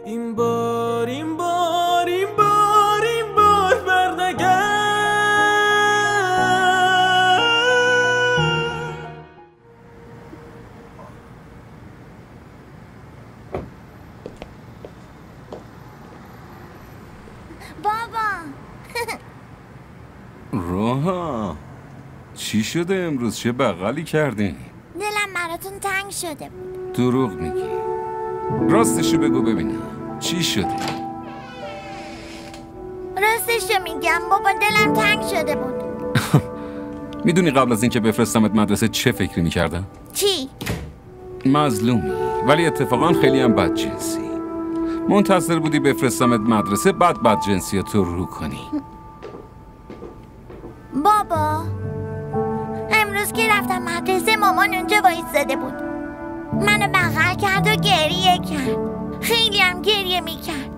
این بار این بار این بار این بار بردگرد. بابا روحا چی شده امروز؟ چه بغلی کردین؟ دلم براتون تنگ شده بود. دروغ میگی. راستشو بگو ببینم چی شده؟ راستشو میگم بابا، دلم تنگ شده بود. میدونی قبل از اینکه بفرستمت مدرسه چه فکری میکردم؟ چی؟ مظلومی، ولی اتفاقا خیلی هم بدجنسی. منتظر بودی بفرستمت مدرسه بعد بدجنسیتو رو کنی. بابا امروز که رفتم مدرسه مامان اونجا وایستاده بود، منو بغل کرد و گریه کرد. خیلی هم گریه میکرد.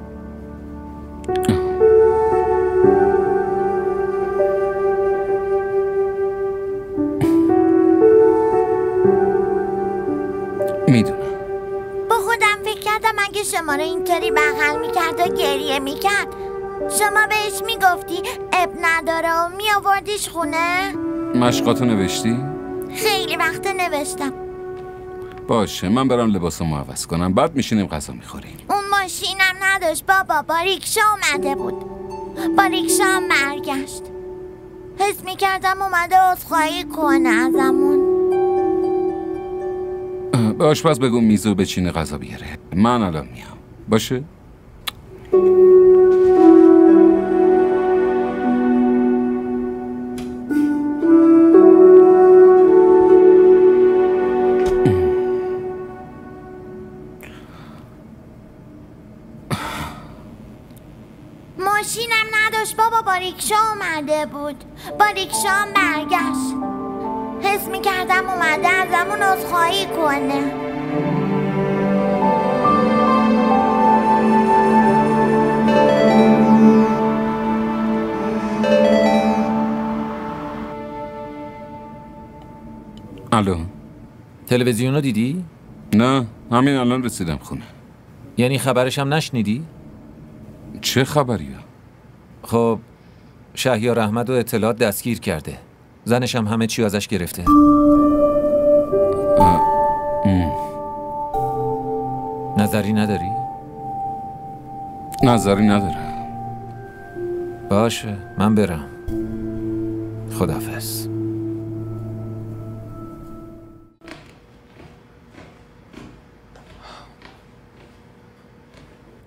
میدونم. با خودم فکر کردم اگه شما رو اینطوری بغل میکرد و گریه میکرد، شما بهش میگفتی اب نداره و میآوردیش خونه. مشقاتو نوشتی؟ خیلی وقت نوشتم. باشه من برم لباسمو عوض کنم بعد میشینیم غذا میخوریم. اون ماشینم نداشت بابا، با ریکشا اومده بود. با ریکشا هم برگشت. حس میکردم اومده عذرخواهی کنه ازمون. به آشپز بگو میزو بچینه غذا بیاره. من الان میام. باشه؟ ماشینم نداشت بابا، با ریکشا اومده بود. با ریکشا هم برگشت. حس میکردم اومده ازمون عذرخواهی کنه. الو. تلویزیون رو دیدی؟ نه همین الان رسیدم خونه. یعنی خبرش هم نشنیدی؟ چه خبریه؟ خب شهریار احمد و اطلاعات دستگیر کرده. زنش هم همه چی ازش گرفته. نظری نداری؟ نظری ندارم. باشه من برم. خداحافظ.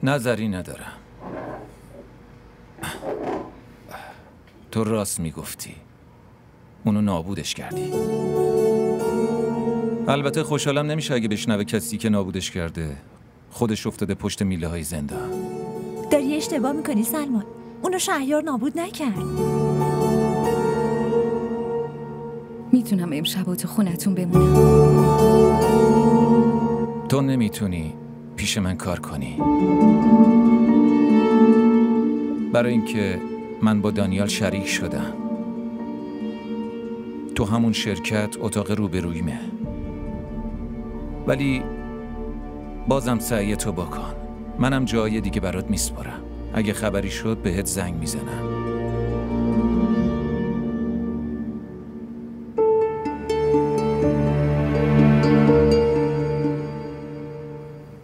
نظری ندارم. تو راست میگفتی. اونو نابودش کردی. البته خوشحالم نمیشه اگه بشنوه کسی که نابودش کرده خودش افتاده پشت میله های زندان. داری اشتباه میکنی سلمان. اونو شهریار نابود نکرد. میتونم امشب تو خونتون بمونم. تو نمیتونی پیش من کار کنی. برای اینکه من با دانیال شریک شدم. تو همون شرکت اتاق روبرویمه. ولی بازم سعی تو بکن. منم جای دیگه برات میسپارم. اگه خبری شد بهت زنگ میزنم.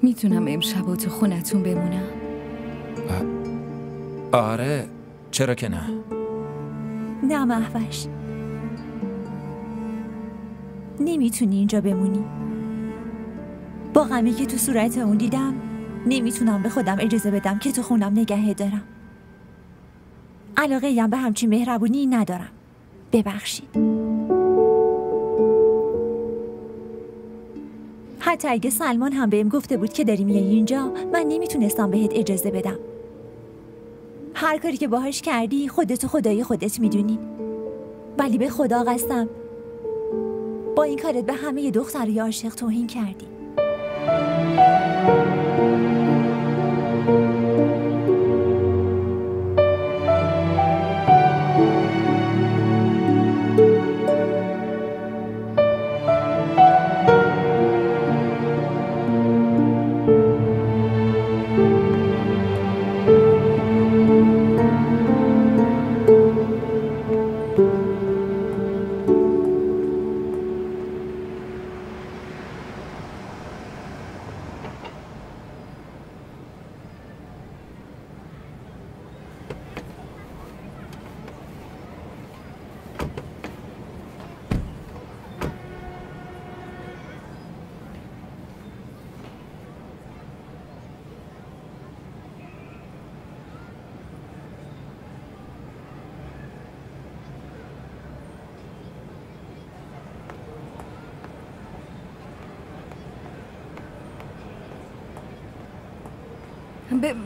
میتونم امشب تو خونتون بمونم. آره چرا که نه. نه مهوش، نمیتونی اینجا بمونی. با غمی که تو صورت اون دیدم نمیتونم به خودم اجازه بدم که تو خونم نگه دارم. علاقه ام به همچین مهربونی ندارم. ببخشید. حتی اگه سلمان هم بهم گفته بود که داری میای اینجا، من نمیتونستم بهت اجازه بدم. هر کاری که باهاش کردی خودت و خدای خودت میدونی. ولی به خدا قسم با این کارت به همه دخترای عاشق توهین کردی.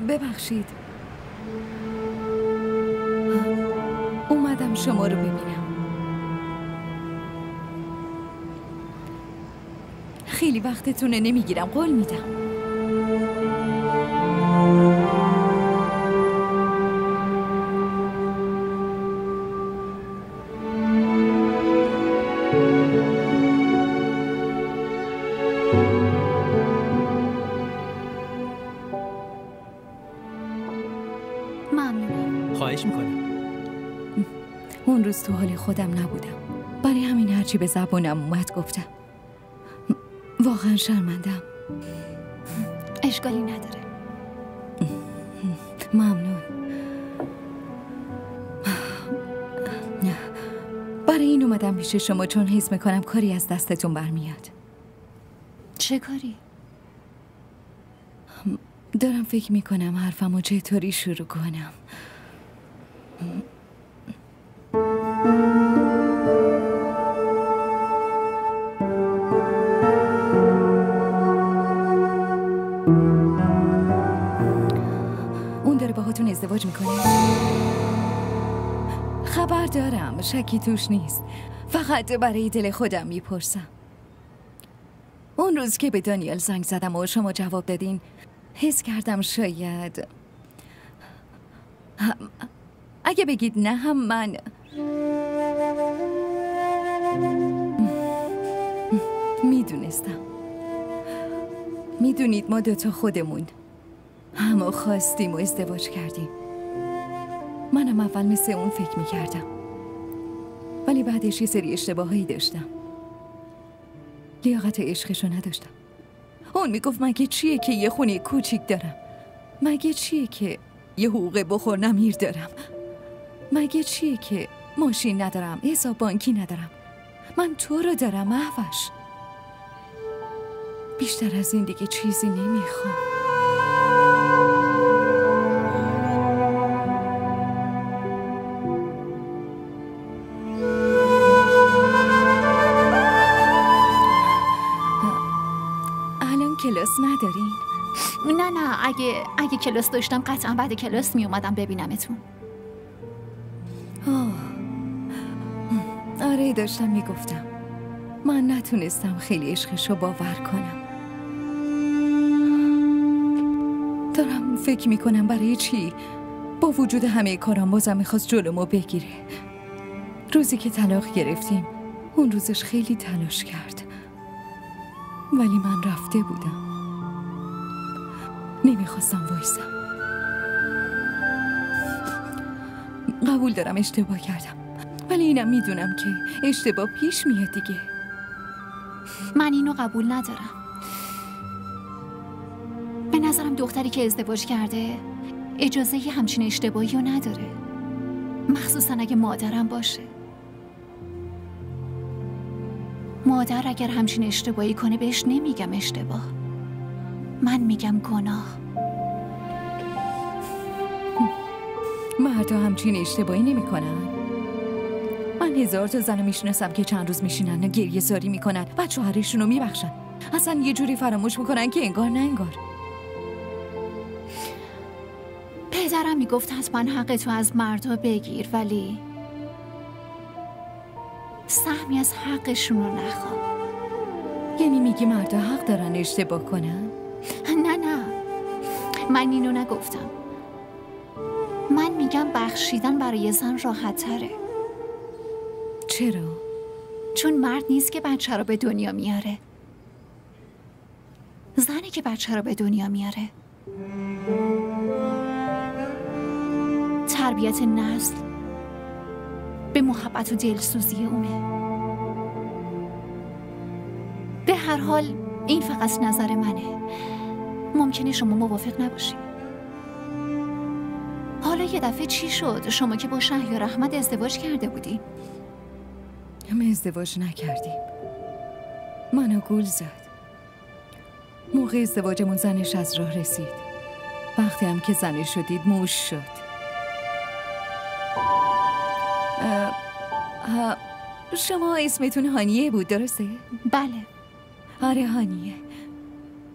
ببخشید. اومدم شما رو ببینم. خیلی وقتتونه نمیگیرم، قول میدم. ممنونم. خواهش میکنم. اون روز تو حال خودم نبودم، برای همین هرچی به زبونم اومد گفتم. واقعا شرمندم. اشکالی نداره. ممنون. برای این اومدم پیش شما چون حس میکنم کاری از دستتون برمیاد. چه کاری؟ دارم فکر میکنم حرفمو چطوری شروع کنم. اون داره باهاتون ازدواج میکنه؟ خبر دارم، شکی توش نیست. فقط برای دل خودم میپرسم. اون روز که به دانیل زنگ زدم و شما جواب دادین حس کردم شاید اگه بگید نه هم من میدونستم. میدونید ما دوتا خودمون همو خواستیم و ازدواج کردیم. منم اول مثل اون فکر میکردم، ولی بعدش یه سری اشتباهایی داشتم. لیاقت عشقشو نداشتم. اون میگفت مگه چیه که یه خونه کوچیک دارم؟ مگه چیه که یه حقوق بخور نمیر دارم؟ مگه چیه که ماشین ندارم، حساب بانکی ندارم؟ من تو رو دارم احوش. بیشتر از این دیگه چیزی نمیخوام. الان کلاس ندارین؟ نه اگه کلاس داشتم قطعا بعد کلاس می اومدم ببینمتون. آره داشتم میگفتم من نتونستم خیلی عشقشو باور کنم. دارم فکر میکنم برای چی با وجود همه کارام بازم میخواست جلومو بگیره. روزی که طلاق گرفتیم اون روزش خیلی تلاش کرد، ولی من رفته بودم. نمیخواستم وایسم. قبول دارم اشتباه کردم، ولی اینم میدونم که اشتباه پیش میاد دیگه. من اینو قبول ندارم. به نظرم دختری که ازدواج کرده اجازه یه همچین اشتباهی رو نداره، مخصوصا اگه مادرم باشه. مادر اگر همچین اشتباهی کنه بهش نمیگم اشتباه، من میگم گناه. مردا همچین اشتباهی نمی کنن. من هزار تا زن میشناسم که چند روز میشینن و گریه زاری میکنن و شوهرشون رو میبخشن. اصلا یه جوری فراموش میکنن که انگار نه انگار. پدرم میگفت حتما حق تو از مردا بگیر، ولی سهمی از حقشون رو نخواه. یعنی میگی مردا حق دارن اشتباه کنن؟ نه من اینو نگفتم. من میگم بخشیدن برای زن راحت تره. چرا؟ چون مرد نیست که بچه رو به دنیا میاره، زنی که بچه رو به دنیا میاره. تربیت نسل به محبت و دلسوزی اونه. به هر حال این فقط نظر منه، ممکنه شما موافق نباشید. حالا یه دفعه چی شد؟ شما که با شهریار احمد ازدواج کرده بودی. همه ازدواج نکردیم. منو گول زد. موقع ازدواجمون زنش از راه رسید. وقتی هم که زنش شدید موش شد. شما اسمتون هانیه بود درسته؟ بله. آره هانیه.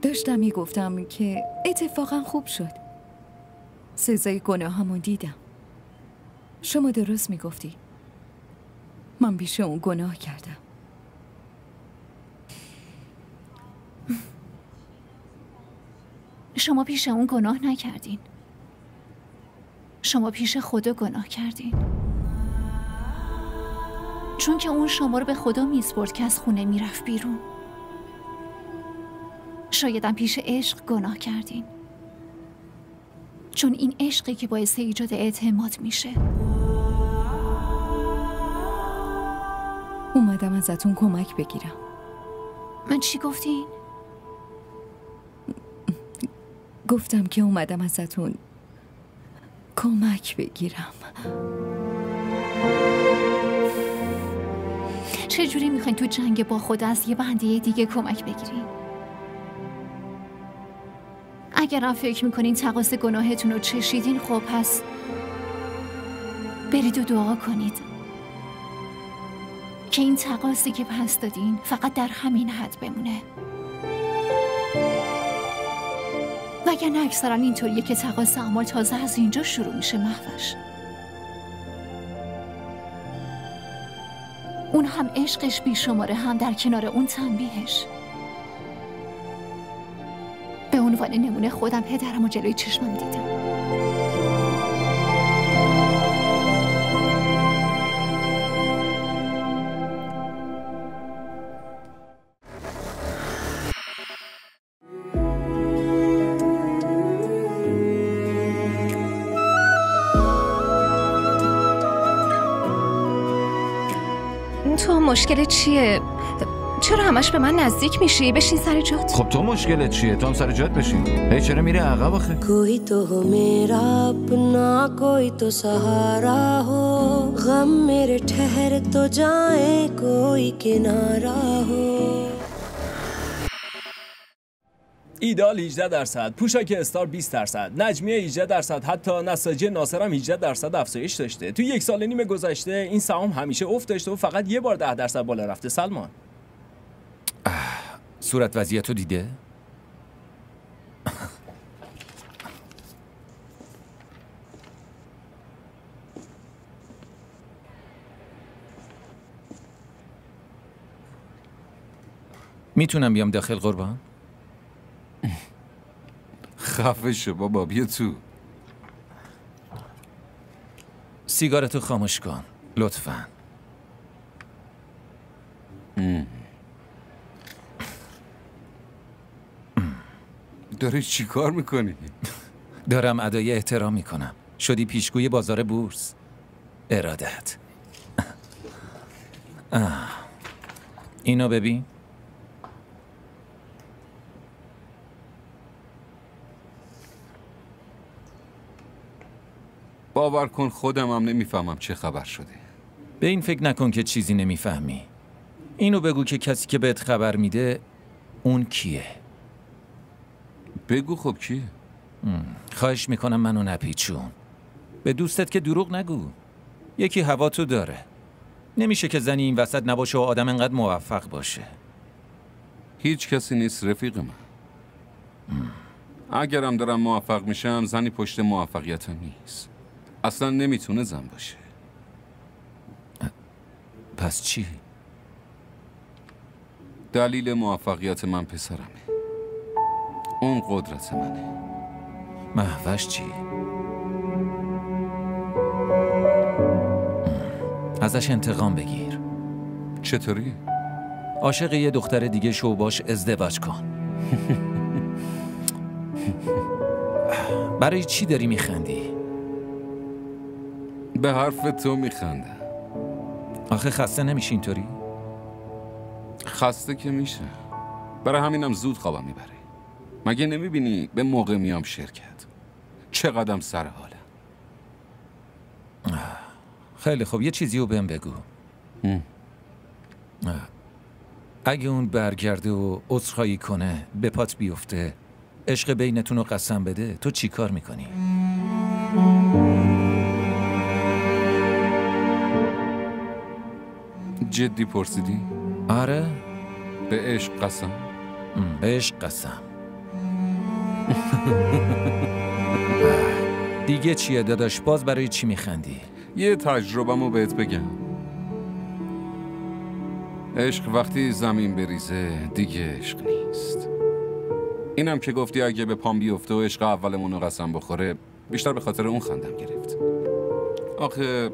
داشتم میگفتم که اتفاقا خوب شد. سزای گناهامو دیدم. شما درست میگفتی. من بیش اون گناه کردم. شما پیش اون گناه نکردین. شما پیش خدا گناه کردین. چون که اون شما رو به خدا میسپرد که از خونه میرفت بیرون. شایدم پیش عشق گناه کردین. چون این عشقی که باعث ایجاد اعتماد میشه. اومدم ازتون کمک بگیرم. من چی گفتین؟ گفتم که اومدم ازتون کمک بگیرم. چجوری میخواین تو جنگ با خدا از یه بنده دیگه کمک بگیرین؟ اگرم فکر میکنین تقاص گناهتون رو چشیدین، خب پس برید و دعا کنید که این تقاصی که پس دادین فقط در همین حد بمونه. وگرنه اکثرا اینطوریه که تقاص اعمال تازه از اینجا شروع میشه محوش. اون هم عشقش بیشماره، هم در کنار اون تنبیهش. به عنوان نمونه خودم پدرم و جلوی چشمم دیدم. تو مشکل چیه؟ چرا همش به من نزدیک میشی؟ بشین سر جات. خب تو مشکلت چیه؟ تو هم سر جات بشین. هی چرا میری عقب آخه؟ کوئی تو ہو میرا اپنا کوئی تو سہارا ہو غم میرے ٹھہر تو جائیں کوئی کنارا ہو. ایدال 18%، پوشاک استار 20%، نجمیه 18%، حتی نساجی ناصر هم 18% افزایش داشته. تو 1.5 سال گذشته این سهام همیشه افت داشته و فقط یه بار 10% بالا رفته. سلمان صورت وضعیتو دیده؟ میتونم بیام داخل قربان؟ خفه شو بابا، بیا تو. سیگارتو خاموش کن لطفاً. داری چی کار میکنی؟ دارم ادای احترام میکنم. شدی پیشگوی بازار بورس. ارادت. اینو ببین. باور کن خودم هم نمیفهمم چه خبر شده. به این فکر نکن که چیزی نمیفهمی. اینو بگو که کسی که بهت خبر میده اون کیه؟ بگو خب کیه؟ خواهش میکنم منو نپیچون. به دوستت که دروغ نگو. یکی هوا تو داره. نمیشه که زنی این وسط نباشه و آدم انقدر موفق باشه. هیچ کسی نیست رفیق من. اگرم دارم موفق میشم زنی پشت موفقیتم نیست. اصلا نمیتونه زن باشه. پس چی؟ دلیل موفقیت من پسرمه. اون قدرت منه. مهوش چی؟ ازش انتقام بگیر. چطوری؟ عاشق یه دختر دیگه شو، باش ازدواج کن. برای چی داری میخندی؟ به حرف تو میخندم. آخه خسته نمیشی اینطوری؟ خسته که میشه. برای همینم زود خوابم میبره. مگه نمیبینی به موقع میام شرکت؟ چقدرم سر حالم. خیلی خب یه چیزی رو بهم بگو. اگه اون برگرده و عذرخواهی کنه، به پات بیفته، عشق بینتون رو قسم بده، تو چی کار میکنی؟ جدی پرسیدی؟ آره؟ به عشق قسم؟ به عشق قسم. دیگه چیه داداش؟ باز برای چی میخندی؟ یه تجربه‌مو بهت بگم. عشق وقتی زمین بریزه دیگه عشق نیست. اینم که گفتی اگه به پام بیفته و عشق اولمون رو قسم بخوره، بیشتر به خاطر اون خندم گرفت. آخه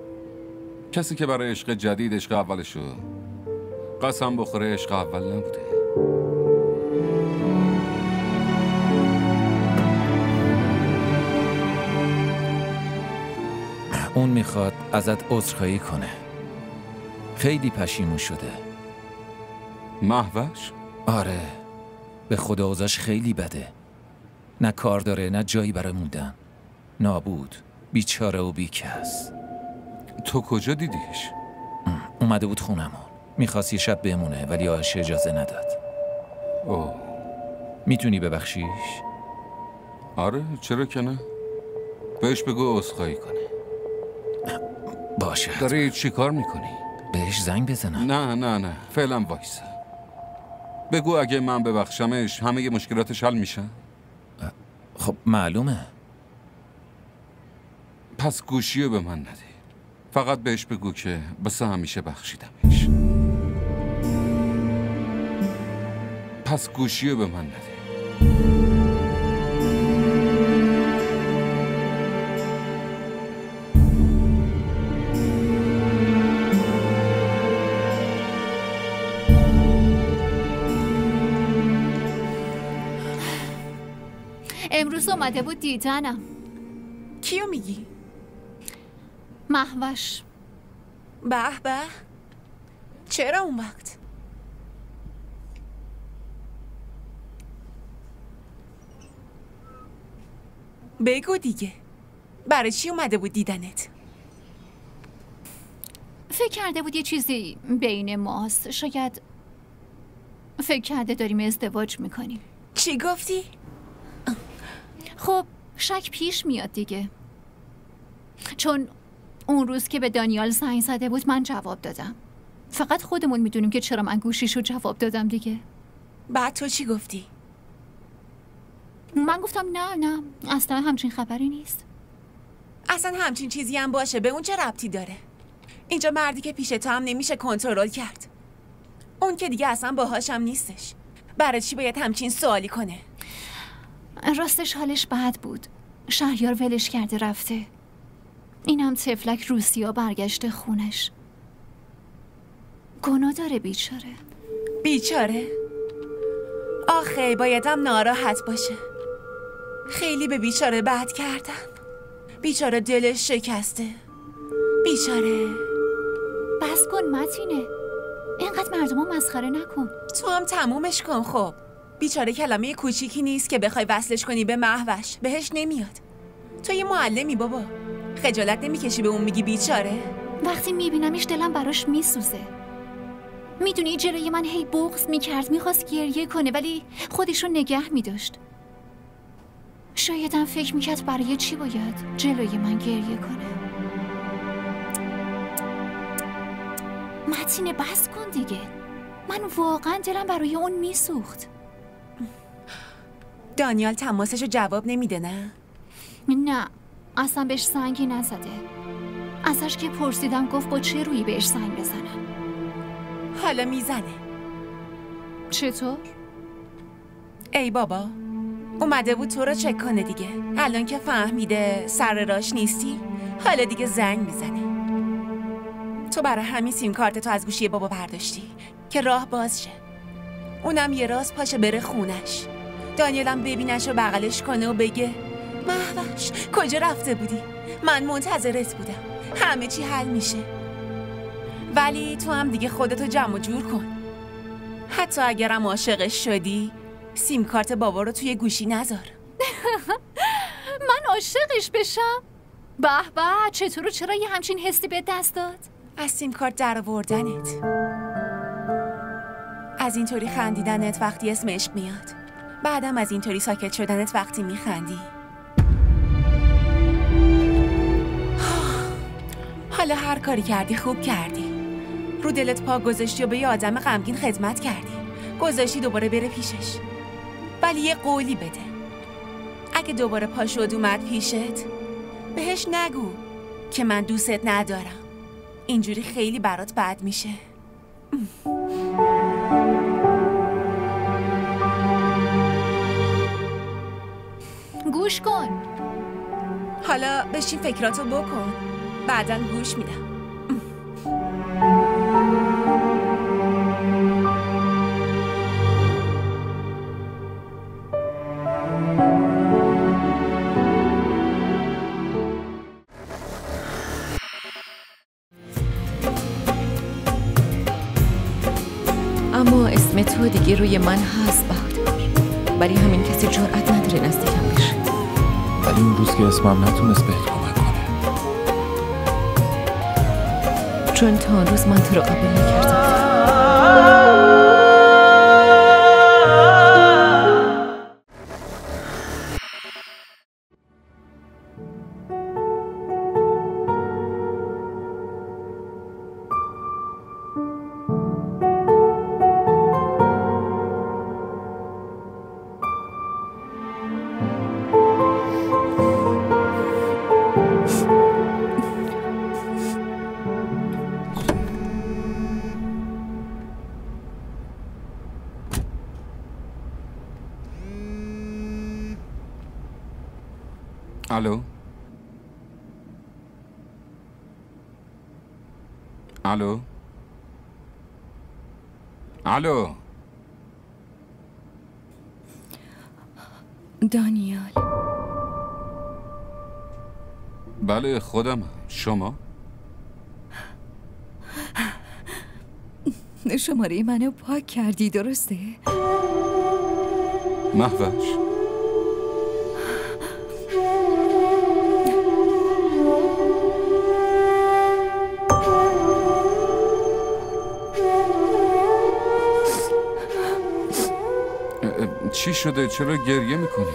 کسی که برای عشق جدید عشق اولشو قسم بخوره عشق اول نبوده. اون میخواد ازت عذرخواهی کنه. خیلی پشیمون شده. مهوش؟ آره، به خدا اوضاعش خیلی بده. نه کار داره نه جایی برای موندن. نابود، بیچاره و بیکس. تو کجا دیدیش؟ اومده بود خونمون. میخواست یه شب بمونه ولی آیشه اجازه نداد. اوه. میتونی ببخشیش؟ آره، چرا که نه؟ بهش بگو عذرخواهی کنه. باشه. داری چی کار میکنی؟ بهش زنگ بزنم؟ نه فعلا وایسا. بگو اگه من ببخشمش همه مشکلاتش حل میشن. خب معلومه. پس گوشیو به من نده. فقط بهش بگو که بسه همیشه بخشیدمش. پس گوشیو به من نده. امروز اومده بود دیدنم. کیو میگی؟ مهوش. به به. چرا اون وقت؟ بگو دیگه. برای چی اومده بود دیدنت؟ فکر کرده بود یه چیزی بین ماست. شاید فکر کرده داریم ازدواج میکنیم. چی گفتی؟ خب شک پیش میاد دیگه، چون اون روز که به دانیال زنگ زده بود من جواب دادم. فقط خودمون میدونیم که چرا من گوشیشو جواب دادم دیگه. بعد تو چی گفتی؟ من گفتم نه اصلا همچین خبری نیست. اصلا همچین چیزی هم باشه به اون چه ربطی داره؟ اینجا مردی که پیش تو هم نمیشه کنترل کرد. اون که دیگه اصلا باهاشم نیستش. برای چی باید همچین سوالی کنه؟ راستش حالش بد بود. شهریار ولش کرده رفته. اینم طفلک روسیا برگشته خونش. گناه داره بیچاره. بیچاره؟ آخه بایدم ناراحت باشه. خیلی به بیچاره بد کردم. بیچاره دلش شکسته. بیچاره. بس کن متینه، اینقدر مردمو مسخره نکن. تو هم تمومش کن. خب بیچاره کلمه کوچیکی نیست که بخوای وصلش کنی به مهوش. بهش نمیاد. تو یه معلمی بابا، خجالت نمیکشی به اون میگی بیچاره؟ وقتی میبینمش دلم براش میسوزه. میدونی جلوی من هی بغض میکرد، میخواست گریه کنه ولی خودشو نگه میداشت. شایدم فکر میکرد برای چی باید جلوی من گریه کنه. متینه بس کن دیگه. من واقعا دلم برای اون میسوخت. دانیال تماسشو جواب نمیده نه؟ نه اصلا بهش زنگی نزده. ازش که پرسیدم گفت با چه رویی بهش زنگ بزنم. حالا میزنه. چطور؟ ای بابا، اومده بود تو رو چک کنه دیگه. الان که فهمیده سر راش نیستی حالا دیگه زنگ میزنه. تو برای همین سیم کارت تو از گوشی بابا برداشتی که راه باز شه. اونم یه راست پاشه بره خونش. دانیالم ببینش و بغلش کنه و بگه مهوش کجا رفته بودی؟ من منتظرت بودم. همه چی حل میشه. ولی تو هم دیگه خودتو جمع و جور کن. حتی اگرم عاشقش شدی سیم کارت بابا رو توی گوشی نذار. من عاشقش بشم؟ به به، چطور و چرا یه همچین حسی به دست داد؟ از سیم کارت در آوردنت، از اینطوری خندیدنت وقتی اسم عشق میاد، بعدم از اینطوری ساکت شدنت وقتی میخندی. حالا هر کاری کردی خوب کردی. رو دلت پا گذاشتی و به یه آدم غمگین خدمت کردی. گذاشتی دوباره بره پیشش. ولی یه قولی بده. اگه دوباره پا شد اومد پیشت، بهش نگو که من دوستت ندارم. اینجوری خیلی برات بد میشه. گوش کن. حالا بشین فکراتو بکن، بعداً گوش میدم. اما اسم تو دیگه روی من هست بهادر، ولی همین کسی جرأت نداره نزدیکم بشه. ولی اون روز که اسمم نتونست بهت کمک کنه، چون تا اون روز من تو رو قبول نکردم. الو؟ الو؟ الو؟ دانیال. بله خودم. شما؟ شماره منو پاک کردی درسته؟ مهوش چی شده؟ چرا گریه میکنی؟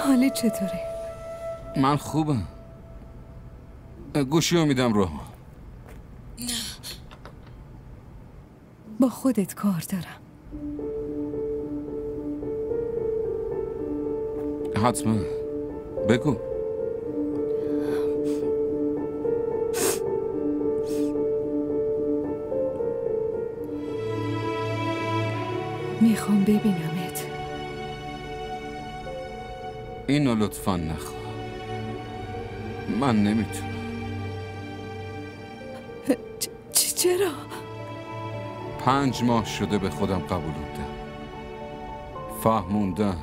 حالت چطوره؟ من خوبم. گوشی رو میدم رو. با خودت کار دارم. حتما بگو. میخوام ببینمت. اینو لطفاً نخواه. من نمیتونم. چرا؟ 5 ماه شده به خودم قبولوندم، فهموندم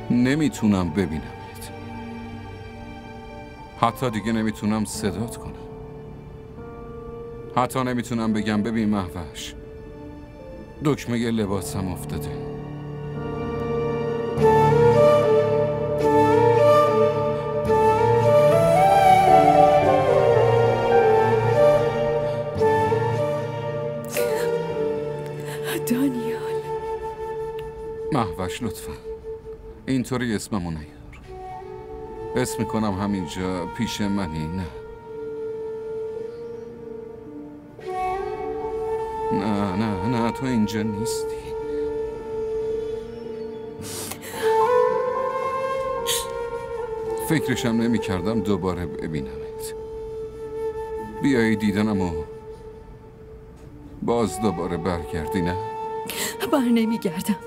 نمیتونم ببینمت. حتی دیگه نمیتونم صدات کنم. حتی نمیتونم بگم ببین مهوش، دکمه لباسم افتاده. دانیال. مهوش لطفا اینطوری اسممو نیار. اسم میکنم همینجا پیش منی. نه تو اینجا نیستی. فکرشم نمی کردم دوباره ببینمت. بیایی دیدنم و باز دوباره برگردی. نه بر نمیگردم.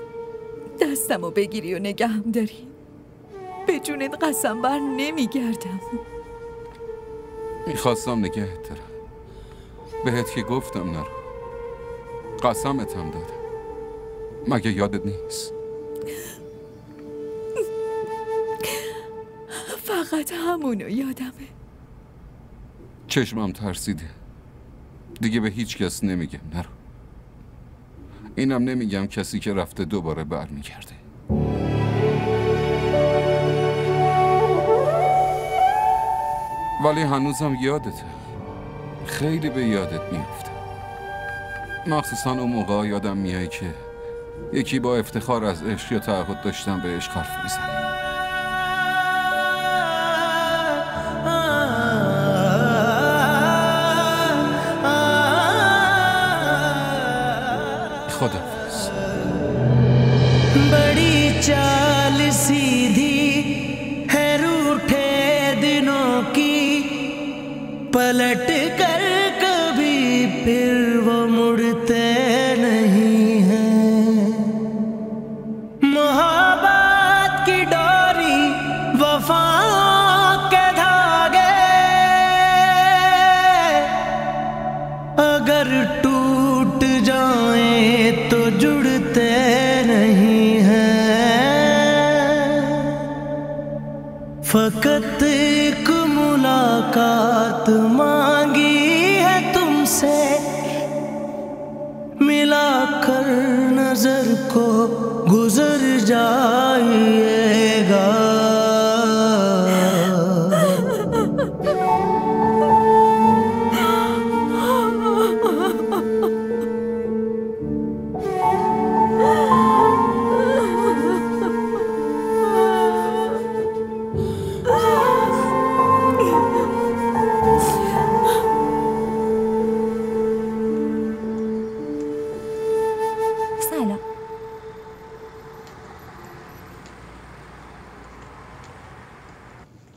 دستمو بگیری و نگهم داری. به جونت قسم بر نمیگردم. میخواستم نگهت دارم. بهت که گفتم نرو. قسمتم دادم. مگه یادت نیست؟ فقط همونو یادمه. چشمم ترسیده. دیگه به هیچ کس نمیگم نرو. اینم نمیگم کسی که رفته دوباره برمیگرده. ولی هنوزم یادته. خیلی به یادت میفته. مخصوصا اون موقع یادم میای که یکی با افتخار از عشق یا تعهد داشتن به عشق حرف میزنه. خداحافظ. बड़ी चाल पलट कर कभी फिर वो मुड़ते नहीं हैं। मोहब्बत की डोरी वफा के धागे अगर टूट जाएं तो जुड़ते नहीं हैं। फकत एक मुलाकात मांगी है तुमसे, मिलाकर नजर को गुजर जाइएगा।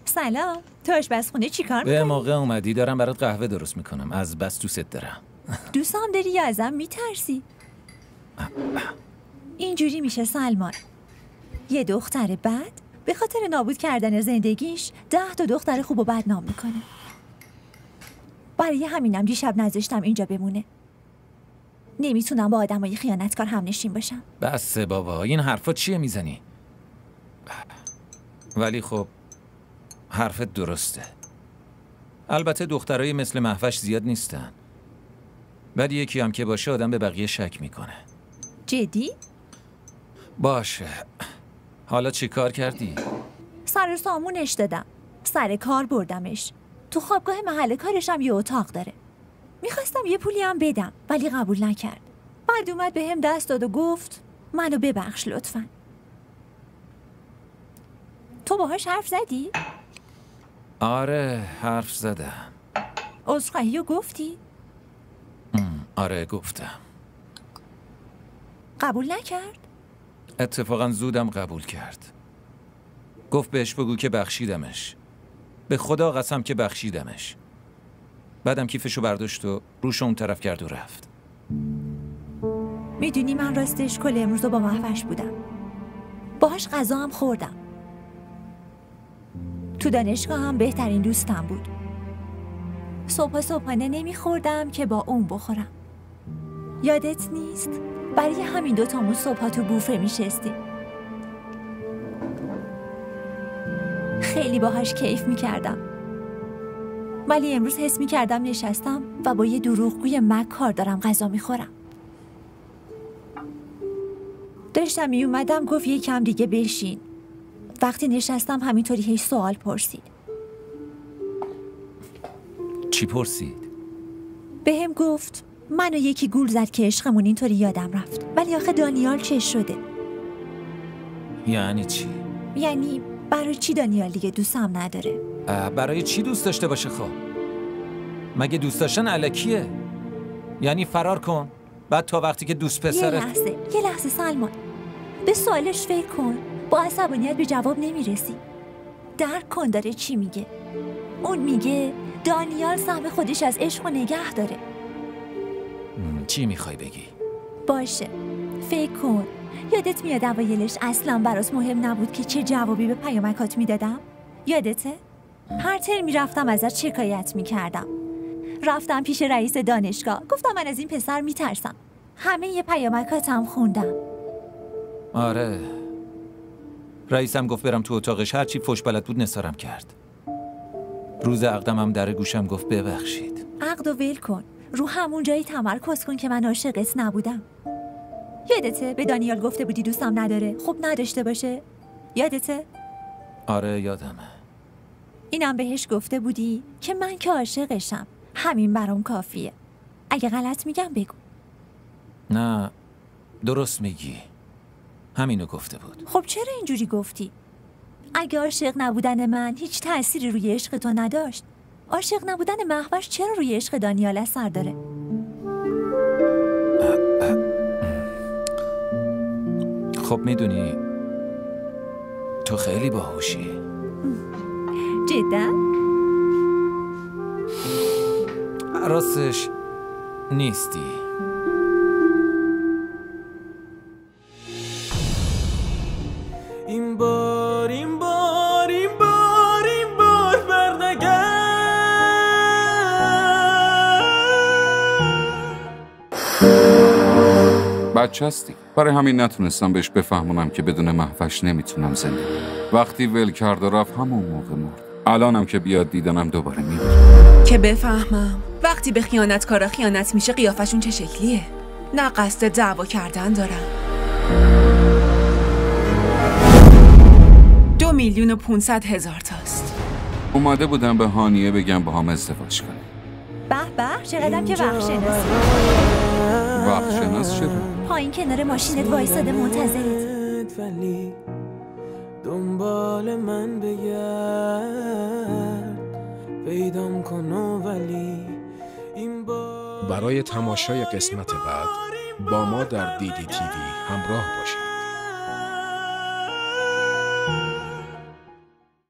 سلام، تو آشپزخونه چی کار میکنی؟ به موقع اومدی، دارم برات قهوه درست میکنم. از بس دوست دارم. دوستم داری یا ازم میترسی؟ اینجوری میشه سلمان. یه دختر بد به خاطر نابود کردن زندگیش 10 تا دختر خوب و بدنام میکنه. برای همینم دیشب نذاشتم اینجا بمونه. نمیتونم با آدمای خیانتکار همنشین باشم. بس بابا، این حرفا چیه میزنی؟ ولی خب حرفت درسته. البته دخترای مثل مهوش زیاد نیستن. بعد یکی هم که باشه آدم به بقیه شک میکنه. جدی؟ باشه. حالا چی کار کردی؟ سر سامونش دادم. سر کار بردمش. تو خوابگاه محل کارشم یه اتاق داره. میخواستم یه پولی هم بدم ولی قبول نکرد. بعد اومد به هم دست داد و گفت منو ببخش لطفاً. تو باهاش حرف زدی؟ آره حرف زدم. عذرخواهی رو گفتی؟ آره گفتم. قبول نکرد؟ اتفاقا زودم قبول کرد. گفت بهش بگو که بخشیدمش. به خدا قسم که بخشیدمش. بعدم کیفشو برداشت و روش اون طرف کرد و رفت. میدونی من راستش کل امروز با مهوش بودم. باهاش غذا هم خوردم. تو دانشگاه هم بهترین دوستم بود. صبحانه نمیخوردم که با اون بخورم. یادت نیست؟ برای همین دوتامون صبحا تو بوفه میشستیم. خیلی باهاش کیف میکردم. ولی امروز حس میکردم نشستم و با یه دروغگوی مکار دارم غذا میخورم. داشتم میومدم گفت یکم دیگه بشین. وقتی نشستم همینطوری هیچ سوال پرسید. چی پرسید؟ به هم گفت منو یکی گول زد که عشقمون اینطوری یادم رفت. ولی آخه دانیال چه شده؟ یعنی چی؟ یعنی برای چی دانیال دیگه دوستم نداره؟ برای چی دوست داشته باشه خب؟ مگه دوست داشتن الکیه؟ یعنی فرار کن بعد تا وقتی که دوست پسرت یه لحظه سلمان، به سوالش فکر کن. با عصبانیت به جواب نمیرسی. درک کن داره چی میگه. اون میگه دانیال سهم خودش از عشق و نگه داره. چی میخوای بگی؟ باشه فکر کن. یادت میاد اوایلش اصلا برات مهم نبود که چه جوابی به پیامکات میدادم؟ یادته؟ هر ترم میرفتم ازت شکایت میکردم. رفتم پیش رئیس دانشگاه گفتم من از این پسر میترسم. همه یه پیامکاتم خوندم. آره رئیسم گفت برم تو اتاقش، هرچی فوش بلد بود نثارم کرد. روز عقدم در گوشم گفت ببخشید. عقدو ول کن، رو همون جایی تمرکز کن که من عاشقت نبودم. یادته به دانیال گفته بودی دوستم نداره؟ خب نداشته باشه. یادته؟ آره یادمه. اینم بهش گفته بودی که من که عاشقشم، همین برام کافیه. اگه غلط میگم بگو. نه درست میگی، همینو گفته بود. خب چرا اینجوری گفتی؟ اگه عاشق نبودن من هیچ تأثیری روی عشق تو نداشت، عاشق نبودن مهوش چرا روی عشق دانیال اثر داره؟ خب میدونی تو خیلی باهوشی. جدا؟ راستش نیستی. این بار بردگرد. بچه هستی. برای همین نتونستم بهش بفهمونم که بدون محوش نمیتونم زندگی. وقتی ول کرد و رفت همون موقع مرد. الانم که بیاد دیدنم دوباره میره. که بفهمم وقتی به خیانتکارا خیانت میشه قیافشون چه شکلیه. نه قصد دعوا کردن دارم. 2,500,000 تاست. اومده بودم به هانیه بگم با هم ازدواج کنیم. به به چقدرم که وقت شناس. وقت شناس چرا؟ پایین کنار ماشینت وایساده منتظرت. ولی دنبال من بگرد، پیدام کن ولی این برای تماشای قسمت بعد با ما در دیدی تیوی همراه باشید.